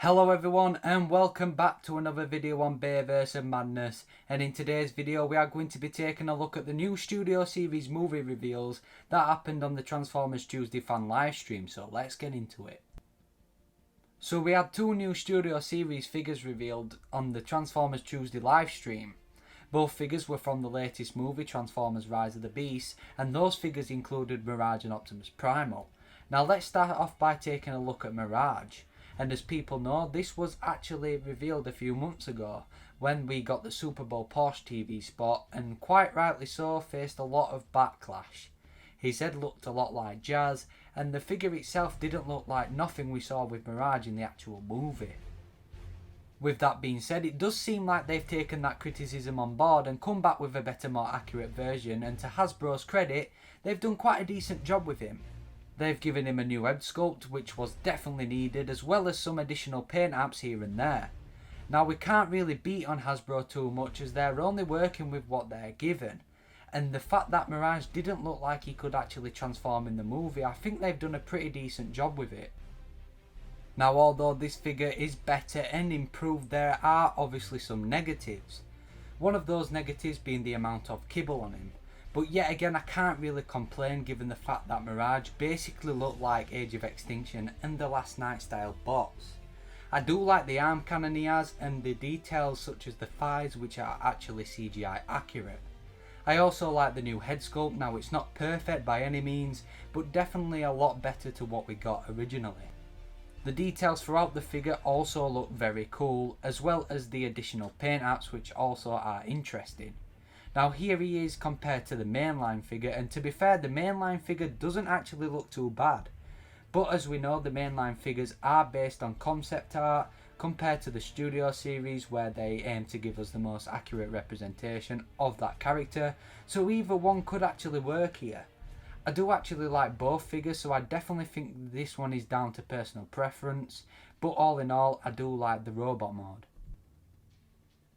Hello everyone and welcome back to another video on Bayverse and Madness, and in today's video we are going to be taking a look at the new Studio Series movie reveals that happened on the Transformers Tuesday fan livestream, so let's get into it. So we had two new Studio Series figures revealed on the Transformers Tuesday livestream. Both figures were from the latest movie Transformers Rise of the Beasts, and those figures included Mirage and Optimus Primal. Now let's start off by taking a look at Mirage. And as people know, this was actually revealed a few months ago when we got the Super Bowl Porsche TV spot, and quite rightly so, faced a lot of backlash. His head looked a lot like Jazz, and the figure itself didn't look like nothing we saw with Mirage in the actual movie. With that being said, it does seem like they've taken that criticism on board and come back with a better, more accurate version, and to Hasbro's credit, they've done quite a decent job with him. They've given him a new head sculpt, which was definitely needed, as well as some additional paint apps here and there. Now we can't really beat on Hasbro too much, as they're only working with what they're given. And the fact that Mirage didn't look like he could actually transform in the movie, I think they've done a pretty decent job with it. Now although this figure is better and improved, there are obviously some negatives. One of those negatives being the amount of kibble on him. But yet again, I can't really complain given the fact that Mirage basically looked like Age of Extinction and the Last Night style bots. I do like the arm cannon he has and the details such as the thighs, which are actually CGI accurate. I also like the new head sculpt. Now it's not perfect by any means, but definitely a lot better to what we got originally. The details throughout the figure also look very cool, as well as the additional paint apps, which also are interesting. Now here he is compared to the mainline figure, and to be fair, the mainline figure doesn't actually look too bad. But as we know, the mainline figures are based on concept art compared to the Studio Series, where they aim to give us the most accurate representation of that character, so either one could actually work here. I do actually like both figures, so I definitely think this one is down to personal preference, but all in all, I do like the robot mode.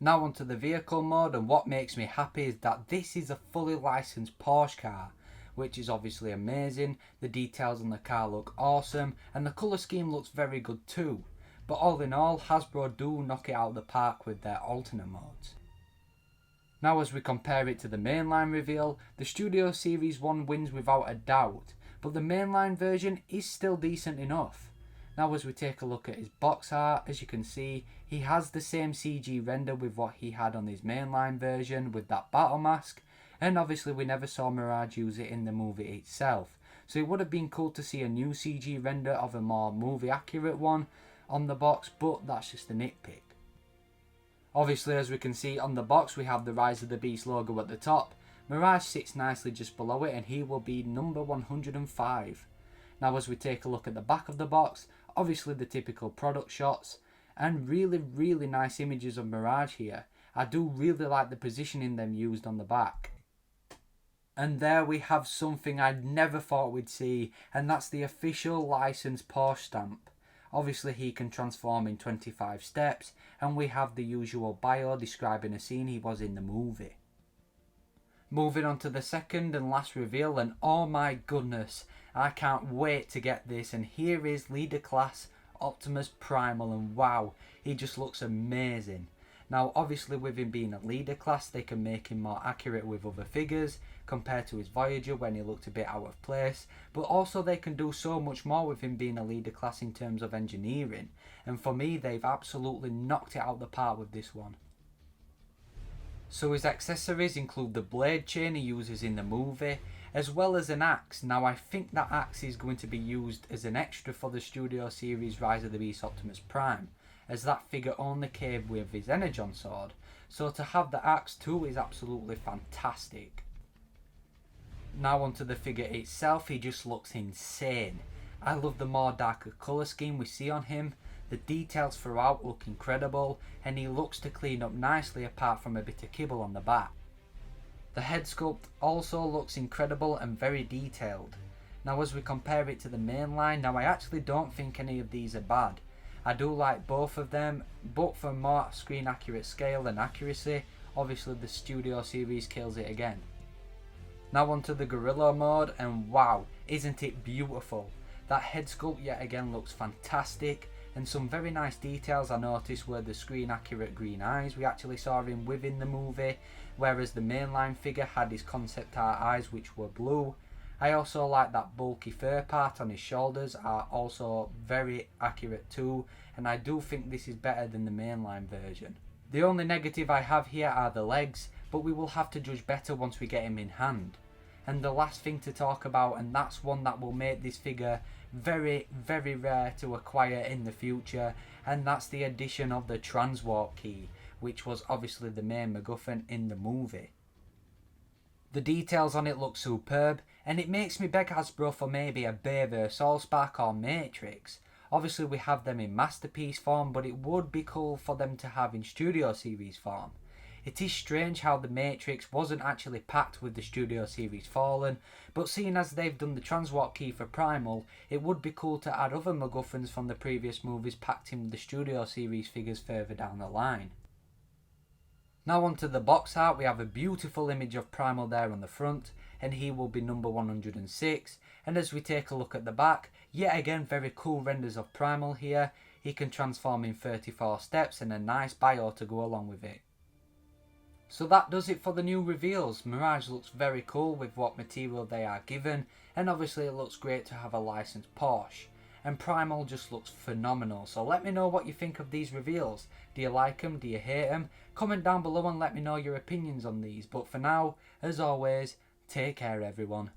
Now onto the vehicle mode, and what makes me happy is that this is a fully licensed Porsche car, which is obviously amazing. The details on the car look awesome, and the colour scheme looks very good too. But all in all, Hasbro do knock it out of the park with their alternate modes. Now as we compare it to the mainline reveal, the Studio Series 1 wins without a doubt, but the mainline version is still decent enough. Now as we take a look at his box art, as you can see, he has the same CG render with what he had on his mainline version with that battle mask, and obviously we never saw Mirage use it in the movie itself, so it would have been cool to see a new CG render of a more movie accurate one on the box, but that's just a nitpick. Obviously as we can see on the box, we have the Rise of the Beast logo at the top. Mirage sits nicely just below it, and he will be number 105. Now as we take a look at the back of the box, obviously the typical product shots, and really nice images of Mirage here. I do really like the positioning them used on the back. And there we have something I never thought we'd see, and that's the official licensed Porsche stamp. Obviously he can transform in 25 steps, and we have the usual bio describing a scene he was in the movie. Moving on to the second and last reveal, and oh my goodness, I can't wait to get this, and here is Leader Class Optimus Primal, and wow, he just looks amazing. Now obviously with him being a leader class, they can make him more accurate with other figures compared to his Voyager when he looked a bit out of place, but also they can do so much more with him being a leader class in terms of engineering, and for me they've absolutely knocked it out the park with this one. So his accessories include the blade chain he uses in the movie, as well as an axe. Now I think that axe is going to be used as an extra for the Studio Series Rise of the Beast Optimus Prime, as that figure only came with his Energon sword, so to have the axe too is absolutely fantastic. Now onto the figure itself, he just looks insane. I love the more darker colour scheme we see on him. The details throughout look incredible, and he looks to clean up nicely apart from a bit of kibble on the back. The head sculpt also looks incredible and very detailed. Now as we compare it to the mainline, now I actually don't think any of these are bad. I do like both of them, but for more screen accurate scale and accuracy, obviously the Studio Series kills it again. Now onto the Gorilla mode, and wow, isn't it beautiful? That head sculpt yet again looks fantastic, And some very nice details I noticed were the screen accurate green eyes we actually saw him with in the movie, whereas the mainline figure had his concept art eyes which were blue. I also like that bulky fur part on his shoulders are also very accurate too, and I do think this is better than the mainline version. The only negative I have here are the legs, but we will have to judge better once we get him in hand. And the last thing to talk about, and that's one that will make this figure very rare to acquire in the future, and that's the addition of the transwarp key, which was obviously the main MacGuffin in the movie. The details on it look superb, and it makes me beg Hasbro for maybe a Bayverse Allspark or Matrix. Obviously we have them in Masterpiece form, but it would be cool for them to have in Studio Series form. It is strange how the Matrix wasn't actually packed with the Studio Series Fallen, but seeing as they've done the transwarp key for Primal, it would be cool to add other MacGuffins from the previous movies packed in with the Studio Series figures further down the line. Now onto the box art, we have a beautiful image of Primal there on the front, and he will be number 106, and as we take a look at the back, yet again very cool renders of Primal here. He can transform in 34 steps and a nice bio to go along with it. So that does it for the new reveals. Mirage looks very cool with what material they are given, and obviously it looks great to have a licensed Porsche. And Primal just looks phenomenal, so let me know what you think of these reveals. Do you like them? Do you hate them? Comment down below and let me know your opinions on these, but for now, as always, take care everyone.